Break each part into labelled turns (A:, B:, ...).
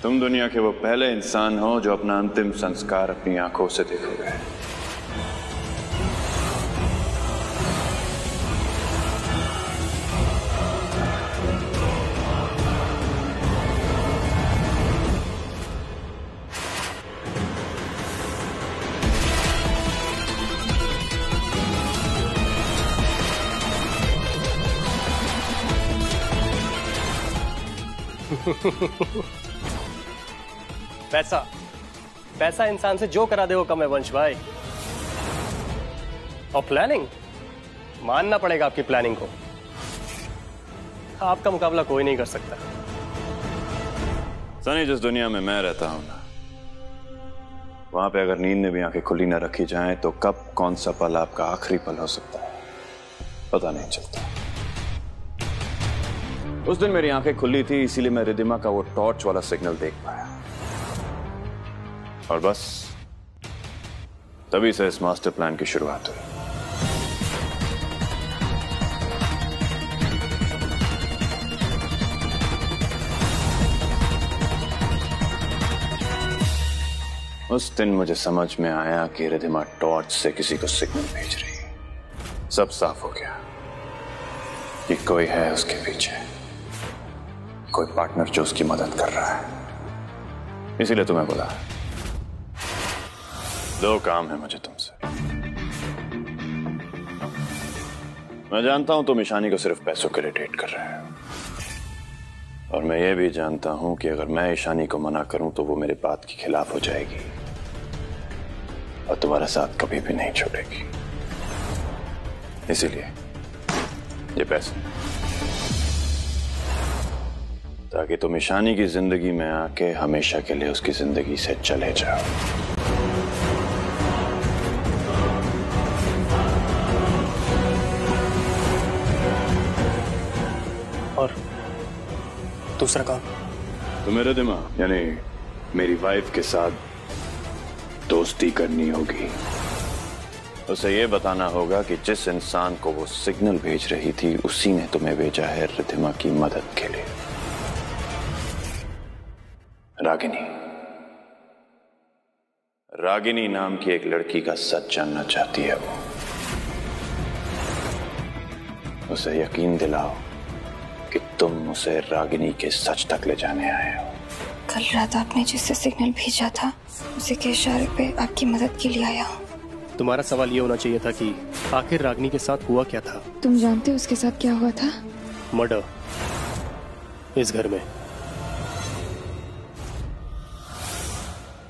A: तुम दुनिया के वो पहले इंसान हो जो अपना अंतिम संस्कार अपनी आंखों से देखोगे।
B: पैसा पैसा इंसान से जो करा दे वो कम है वंश भाई। और प्लानिंग, मानना पड़ेगा आपकी प्लानिंग को। आपका मुकाबला कोई नहीं कर सकता।
A: सनी, जिस दुनिया में मैं रहता हूं ना, वहां पे अगर नींद में भी आंखें खुली ना रखी जाएं तो कब कौन सा पल आपका आखिरी पल हो सकता है पता नहीं चलता। उस दिन मेरी आंखें खुली थी, इसीलिए मैं रिदिमा का वो टॉर्च वाला सिग्नल देख पाया, और बस तभी से इस मास्टर प्लान की शुरुआत हुई। उस दिन मुझे समझ में आया कि रिदिमा टॉर्च से किसी को सिग्नल भेज रही है। सब साफ हो गया कि कोई है उसके पीछे, कोई पार्टनर जो उसकी मदद कर रहा है। इसीलिए तुम्हें बोला, दो काम है मुझे तुमसे। मैं जानता हूं तुम ईशानी को सिर्फ पैसों के लिए डेट कर रहे हो, और मैं ये भी जानता हूं कि अगर मैं ईशानी को मना करूं तो वो मेरे बात के खिलाफ हो जाएगी और तुम्हारा साथ कभी भी नहीं छोड़ेगी। इसीलिए ये पैसे, ताकि तुम ईशानी की जिंदगी में आके हमेशा के लिए उसकी जिंदगी से चले जाओ।
B: और दूसरा काम?
A: तो मेरे दिमाग यानी मेरी वाइफ के साथ दोस्ती करनी होगी। उसे ये बताना होगा कि जिस इंसान को वो सिग्नल भेज रही थी उसी ने तुम्हें भेजा है रिधिमा की मदद के लिए। रागिनी, रागिनी नाम की एक लड़की का सच जानना चाहती है वो। उसे यकीन दिलाओ कि तुम उसे रागिनी के सच तक ले जाने आए हो।
C: कल रात आपने जिससे सिग्नल भेजा था उसी के इशारे पे आपकी मदद के लिए आया हूँ।
B: तुम्हारा सवाल ये होना चाहिए था कि आखिर रागिनी के साथ हुआ क्या था।
C: तुम जानते हो उसके साथ क्या हुआ था?
B: मर्डर इस घर में।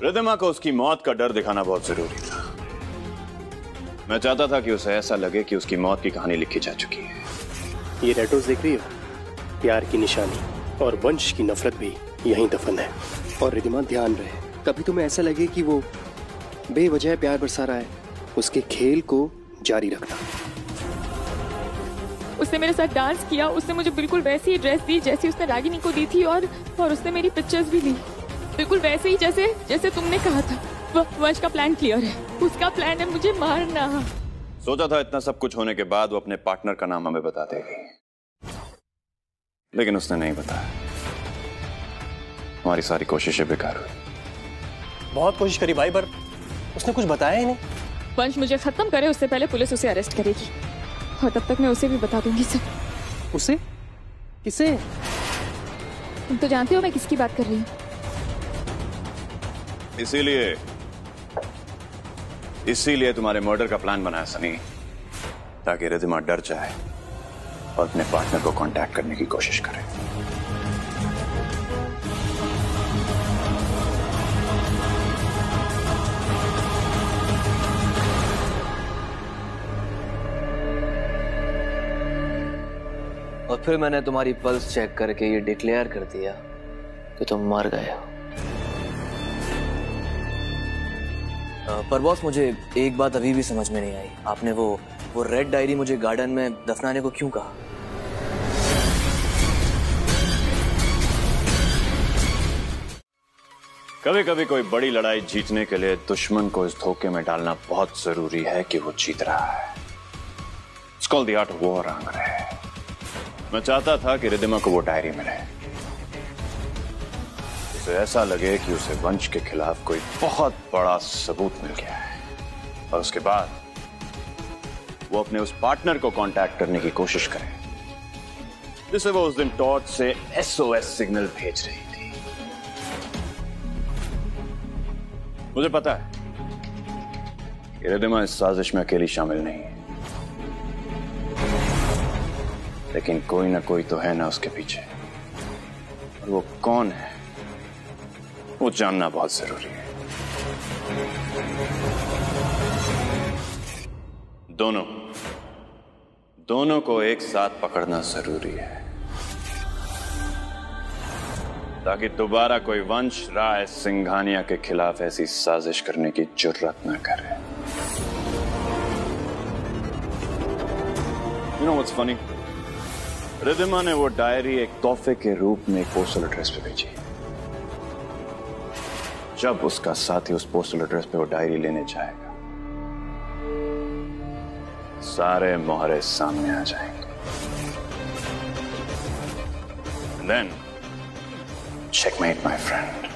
A: रिधिमा को उसकी मौत का डर दिखाना बहुत जरूरी था। मैं चाहता था कि उसे ऐसा लगे कि उसकी मौत की कहानी लिखी जा चुकी है।
B: ये रेटोस देख रही हो? प्यार की निशानी और वंश की नफरत भी यहीं दफन है। और रिधिमा ध्यान रहे, कभी तुम्हें ऐसा लगे कि वो बेवजह प्यार बरसा रहा है, उसके खेल को जारी रखना।
D: उसने मेरे साथ डांस किया, उसने मुझे बिल्कुल वैसी ही ड्रेस दी जैसी उसने रागिनी को दी थी, और उसने मेरी पिक्चर्स भी ली बिल्कुल वैसे ही जैसे तुमने कहा था। वंश का प्लान क्लियर है, उसका प्लान है मुझे मारना।
A: सोचा था इतना सब कुछ होने के बाद वो अपने पार्टनर का नाम हमें बता देगी, लेकिन उसने नहीं बताया। हमारी सारी कोशिशें बेकार हुई।
B: बहुत कोशिश करी भाई, पर उसने कुछ बताया ही नहीं।
D: वंश मुझे खत्म करे उससे पहले पुलिस उसे अरेस्ट करेगी, और तब तक मैं उसे भी बता दूंगी सब।
B: उसे? किसे?
D: तुम तो जानते हो मैं किसकी बात कर रही हूँ।
A: इसीलिए तुम्हारे मर्डर का प्लान बनाया सनी, ताकि रिधिमा डर जाए और अपने पार्टनर को कांटेक्ट करने की कोशिश करे।
E: और फिर मैंने तुम्हारी पल्स चेक करके ये डिक्लेयर कर दिया कि तुम मर गए हो। पर बॉस, मुझे एक बात अभी भी समझ में नहीं आई। आपने वो रेड डायरी मुझे गार्डन में दफनाने को क्यों कहा?
A: कभी कभी कोई बड़ी लड़ाई जीतने के लिए दुश्मन को इस धोखे में डालना बहुत जरूरी है कि वो जीत रहा है। It's called the art of war, Angre. मैं चाहता था कि रिधिमा को वो डायरी मिले, उसे ऐसा लगे कि उसे वंश के खिलाफ कोई बहुत बड़ा सबूत मिल गया है, और उसके बाद वो अपने उस पार्टनर को कांटेक्ट करने की कोशिश करे जिसे वो उस दिन टॉर्च से SOS सिग्नल भेज रही थी। मुझे पता है कि रिद्धिमा इस साजिश में अकेली शामिल नहीं है, लेकिन कोई ना कोई तो है ना उसके पीछे, और वो कौन है वो जानना बहुत जरूरी है। दोनों को एक साथ पकड़ना जरूरी है, ताकि दोबारा कोई वंश राय सिंघानिया के खिलाफ ऐसी साजिश करने की जुर्रत न करे। You know what's funny? Riddhima ने वो डायरी एक तोहफे के रूप में एक पोस्टल एड्रेस पे भेजी। जब उसका साथी उस पोस्टल एड्रेस पे वो डायरी लेने जाएगा, सारे मोहरे सामने आ जाएंगे। And then, checkmate, my friend.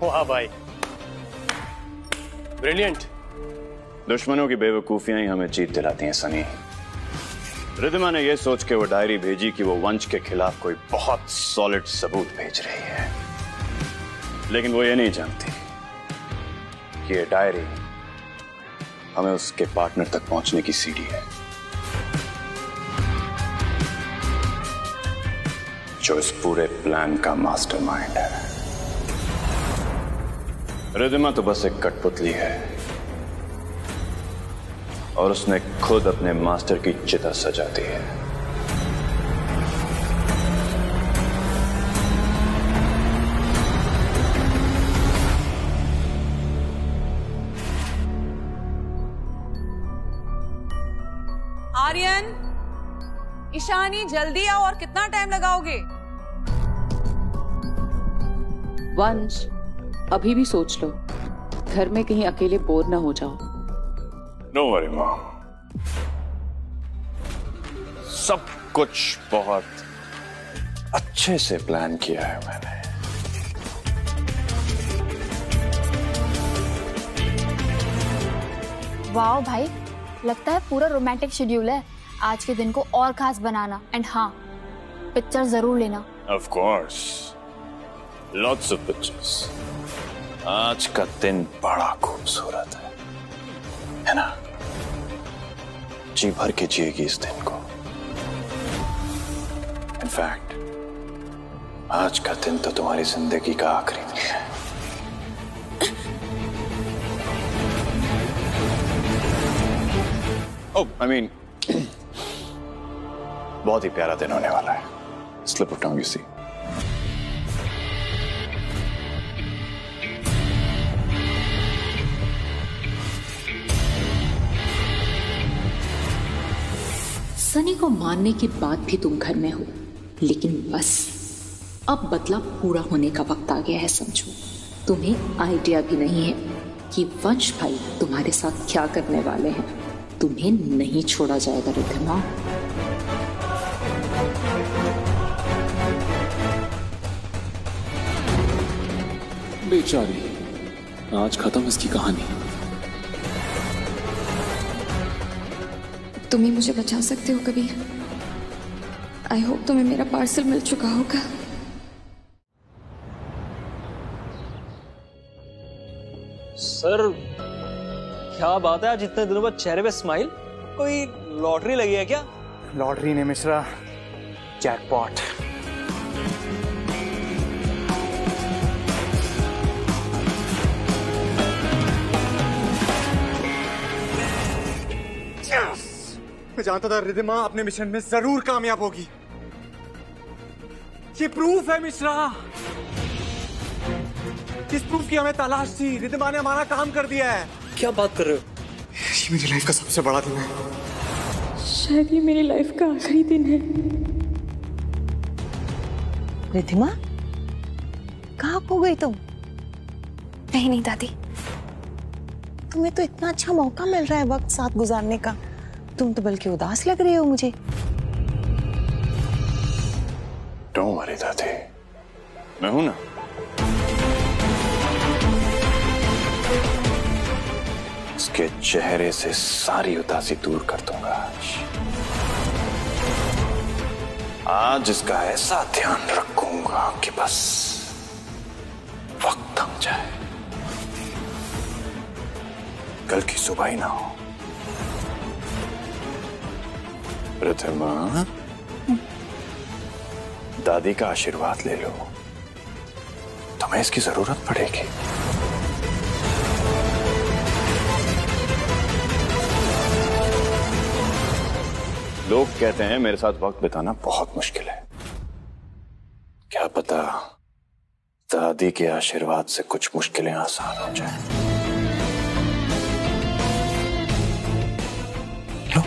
B: वाह भाई, ब्रिलियंट।
A: दुश्मनों की बेवकूफियां ही हमें जीत दिलाती हैं सनी। रिद्धिमा ने यह सोच के वो डायरी भेजी कि वो वंश के खिलाफ कोई बहुत सॉलिड सबूत भेज रही है, लेकिन वो ये नहीं जानती कि ये डायरी हमें उसके पार्टनर तक पहुंचने की सीढ़ी है, जो इस पूरे प्लान का मास्टरमाइंड है। रिद्धिमा तो बस एक कठपुतली है, और उसने खुद अपने मास्टर की चिता सजा दी है।
F: आर्यन, ईशानी, जल्दी आओ। और कितना टाइम लगाओगे?
D: वंश, अभी भी सोच लो, घर में कहीं अकेले बोर ना हो जाओ।
A: नो वरी मॉम, सब कुछ बहुत अच्छे से प्लान किया है मैंने।
G: वाओ भाई, लगता है पूरा रोमांटिक शेड्यूल है। आज के दिन को और खास बनाना। एंड हाँ, पिक्चर जरूर लेना।
A: Of course, lots of pictures. आज का दिन बड़ा खूबसूरत है ना? जी भर के जिएगी इस दिन को। इनफैक्ट आज का दिन तो तुम्हारी जिंदगी का आखिरी दिन है। Oh, I mean, बहुत ही प्यारा दिन होने वाला है। Slip of tongue, you see.
H: Sunny को मारने के बाद भी तुम घर में हो, लेकिन बस अब बदला पूरा होने का वक्त आ गया है। समझो, तुम्हें आइडिया भी नहीं है कि वंश भाई तुम्हारे साथ क्या करने वाले हैं। तुम्हें नहीं छोड़ा जाएगा रिद्धिमा।
I: बेचारी, आज खत्म इसकी कहानी।
C: तुम ही मुझे बचा सकते हो कबीर। आई होप तुम्हें मेरा पार्सल मिल चुका होगा।
E: सर, क्या बात है, आज इतने दिनों बाद चेहरे पे स्माइल। कोई लॉटरी लगी है क्या?
J: लॉटरी ने मिश्रा, जैकपॉट। मैं जानता था रिद्धिमा अपने मिशन में जरूर कामयाब होगी। ये प्रूफ है मिश्रा। जिस प्रूफ की हमें तलाश थी, रिद्धिमा ने हमारा काम कर दिया है।
E: क्या बात कर रहे हो?
J: ये मेरी लाइफ का सबसे बड़ा दिन है।
D: शायद ये मेरी लाइफ का आखिरी दिन है।
F: रिद्धिमा, कहाँ खो गई तुम?
C: कहीं नहीं दादी।
F: तुम्हें तो इतना अच्छा मौका मिल रहा है वक्त साथ गुजारने का, तुम तो बल्कि उदास लग रही हो मुझे।
A: Don't worry दादी, मैं हूं ना। उसके चेहरे से सारी उदासी दूर कर दूंगा आज इसका ऐसा ध्यान रखूंगा कि बस वक्त थम जाए, कल की सुबह ही ना हो। रिधिमा, दादी का आशीर्वाद ले लो, तुम्हें इसकी जरूरत पड़ेगी। लोग कहते हैं मेरे साथ वक्त बिताना बहुत मुश्किल है। क्या पता दादी के आशीर्वाद से कुछ मुश्किलें आसान हो जाएं। लो।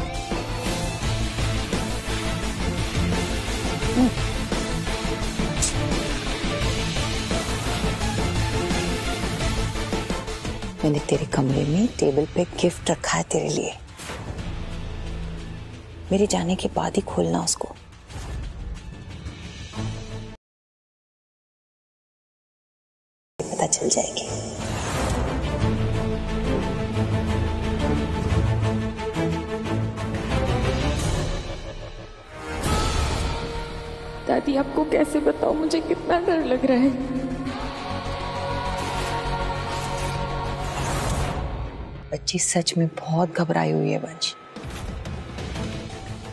F: मैंने तेरे कमरे में टेबल पे गिफ्ट रखा है तेरे लिए। मेरे जाने के बाद ही खोलना उसको। पता चल जाएगी।
D: दादी आपको कैसे बताऊं, मुझे कितना डर लग रहा है।
F: बच्ची सच में बहुत घबराई हुई है वंश।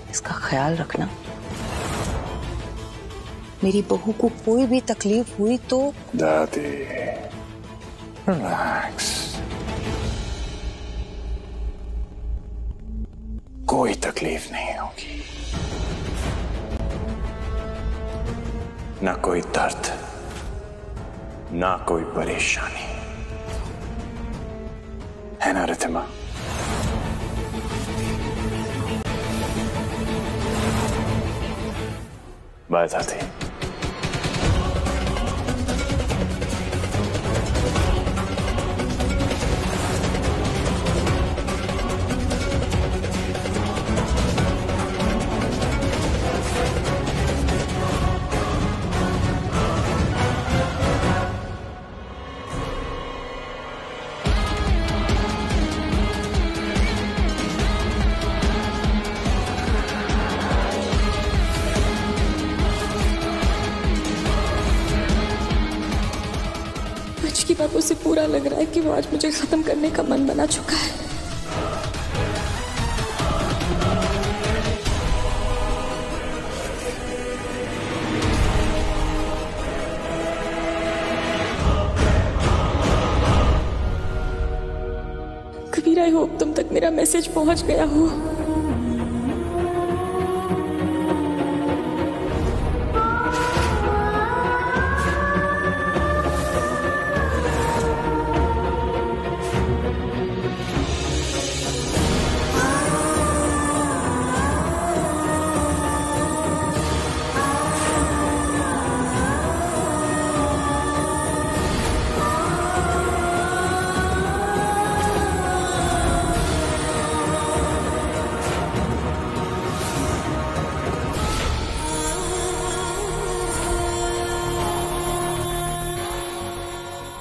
F: इसका ख्याल रखना। मेरी बहू को कोई भी तकलीफ हुई तो।
A: दादी रिलैक्स, कोई तकलीफ नहीं होगी, ना कोई दर्द, ना कोई परेशानी, है ना रिधिमा? बाय दादी।
D: की बातों से पूरा लग रहा है कि वो आज मुझे खत्म करने का मन बना चुका है। कबीर, आई होप तुम तक मेरा मैसेज पहुंच गया हो।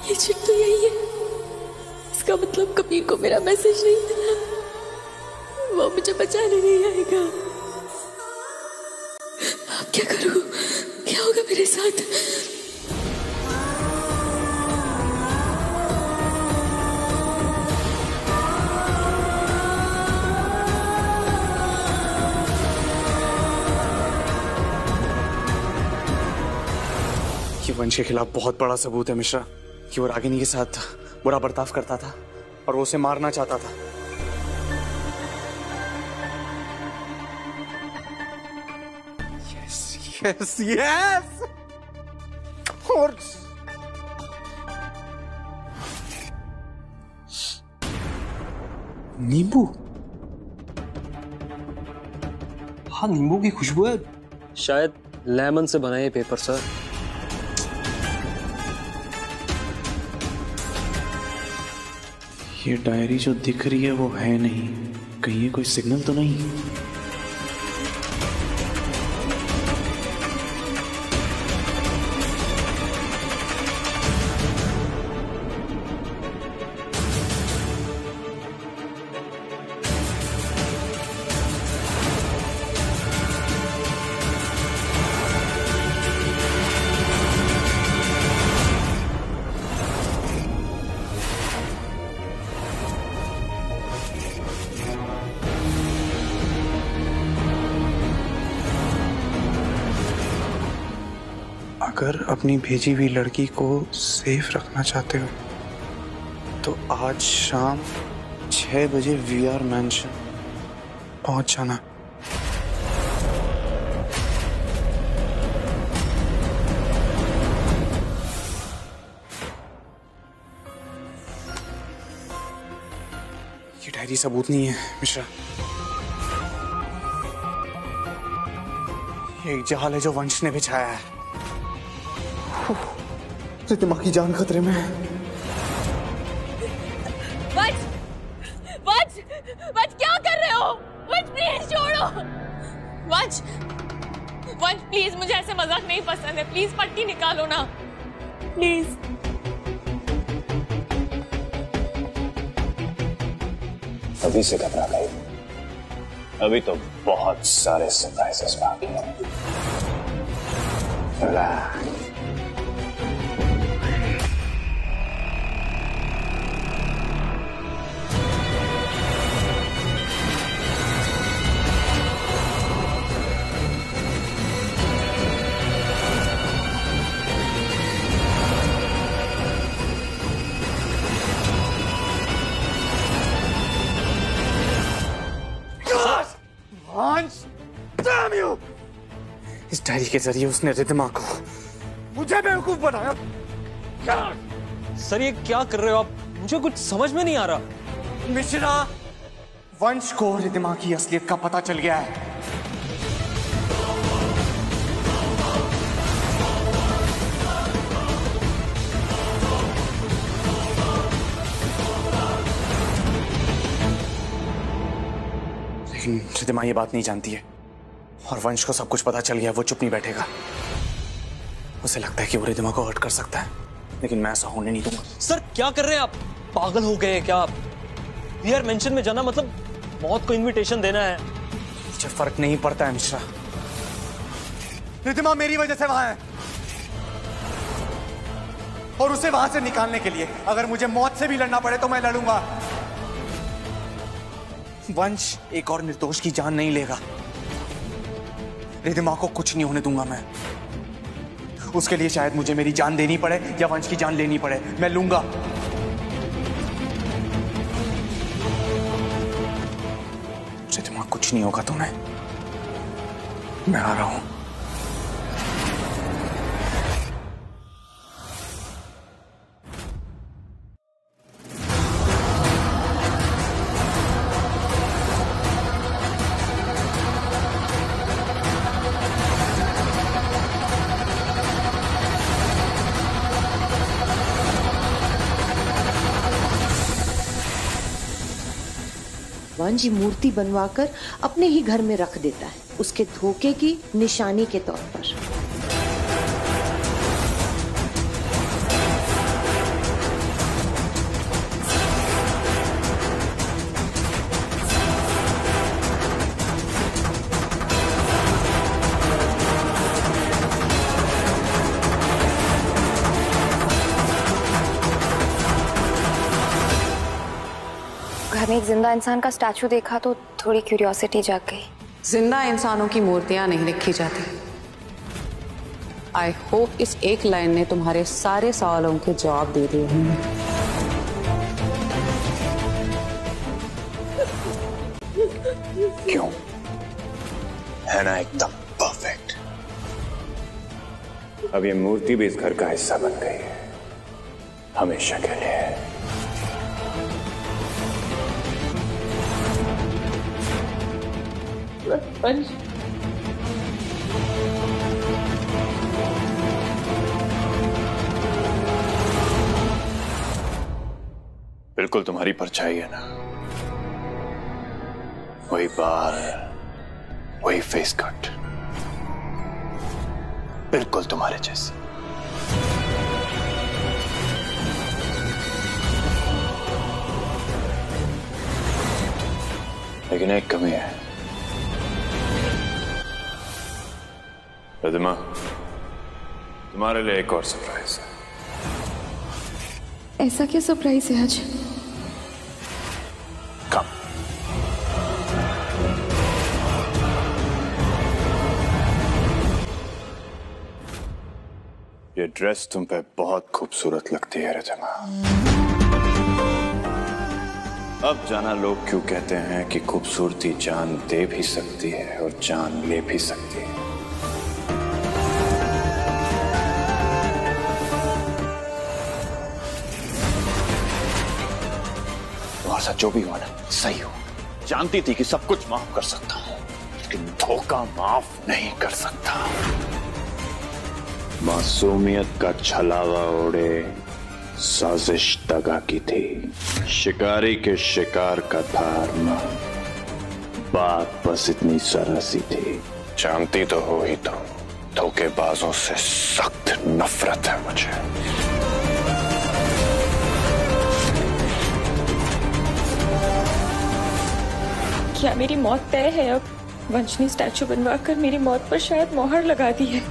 D: ये चिट तो यही है। इसका मतलब कबीर को मेरा मैसेज नहीं मिला, वो मुझे बचाने नहीं आएगा। अब क्या करूं? क्या होगा मेरे साथ?
J: ये वंश के खिलाफ बहुत बड़ा सबूत है मिश्रा कि वो रागिनी के साथ बुरा बर्ताव करता था और वो उसे मारना चाहता था। Yes yes yes. और नींबू,
B: हाँ नींबू की खुशबू है। शायद लेमन से बना ये पेपर सर।
I: ये डायरी जो दिख रही है वो है नहीं, कहीं ये कोई सिग्नल तो नहीं? अगर अपनी भेजी हुई लड़की को सेफ रखना चाहते हो तो आज शाम 6 बजे VR मैंशन पहुंच जाना।
J: ये डायरी सबूत नहीं है मिश्रा, ये एक जाल है जो वंश ने बिछाया है। रिद्धिमा की जान खतरे में है।
D: वंश, वंश, वंश क्या कर रहे हो? वंश प्लीज छोड़ो। वंश, वंश प्लीज, मुझे ऐसे मजाक नहीं पसंद है। प्लीज पट्टी निकालो ना, प्लीज।
A: अभी से घबरा गई, अभी तो बहुत सारे सरप्राइजेस बाकी हैं।
J: इस डायरी के जरिए उसने रिद्धिमा को मुझे बेवकूफ बनाया।
K: सर ये क्या कर रहे हो आप? मुझे कुछ समझ में नहीं आ रहा।
J: मिश्रा, वंश को रिद्धिमा की असलियत का पता चल गया है। लेकिन रिद्धिमा ये बात नहीं जानती है और वंश को सब कुछ पता चल गया। वो चुप नहीं बैठेगा। उसे लगता है कि वो रिद्धिमा को हर्ट कर सकता है, लेकिन मैं ऐसा होने नहीं दूंगा।
K: सर क्या कर रहे हैं आप? पागल हो गए हैं क्या आप? VR मेंशन में जाना मतलब मौत को इनविटेशन देना है।
J: मुझे फर्क नहीं पड़ता है मिश्रा, रिद्धिमा मेरी वजह से वहां है और उसे वहां से निकालने के लिए अगर मुझे मौत से भी लड़ना पड़े तो मैं लड़ूंगा। वंश एक और निर्दोष की जान नहीं लेगा। रिद्धिमा को कुछ नहीं होने दूंगा मैं। उसके लिए शायद मुझे मेरी जान देनी पड़े या वंश की जान लेनी पड़े, मैं लूंगा। रिद्धिमा कुछ नहीं होगा तुम्हें, मैं आ रहा हूं।
L: वंश मूर्ति बनवाकर अपने ही घर में रख देता है, उसके धोखे की निशानी के तौर पर।
C: घर में एक जिंदा इंसान का स्टैचू देखा तो थोड़ी क्यूरियोसिटी जाग गई।
M: जिंदा इंसानों की मूर्तियां नहीं रखी जाती। आई होप इस एक लाइन ने तुम्हारे सारे सवालों के जवाब दे दिए होंगे।
A: क्यों? है ना एकदम परफेक्ट। अब ये मूर्ति भी इस घर का हिस्सा बन गई है, हमेशा के लिए।
D: वंश,
A: बिल्कुल तुम्हारी परछाई है ना, वही बाल, वही फेस कट, बिल्कुल तुम्हारे जैसे। लेकिन एक कमी है। रिद्धिमा, तुम्हारे लिए एक और सरप्राइज है।
D: ऐसा क्या सरप्राइज है आज?
A: कम। ये ड्रेस तुम पे बहुत खूबसूरत लगती है रिधिमा। अब जाना लोग क्यों कहते हैं कि खूबसूरती जान दे भी सकती है और जान ले भी सकती है।
N: तुम्हारे साथ जो भी हुआ ना सही हो। जानती थी कि सब कुछ माफ कर सकता हूं, लेकिन धोखा माफ नहीं कर सकता।
A: मासूमियत का छलावा ओढ़े साजिश दगा की थी। शिकारी के शिकार का धार्म बात बस इतनी जरा सी थी। जानती तो हो ही तो धोखेबाजों से सख्त नफरत है मुझे।
D: क्या मेरी मौत तय है अब? वंश ने स्टैचू बनवाकर मेरी मौत पर शायद मोहर लगा दी है।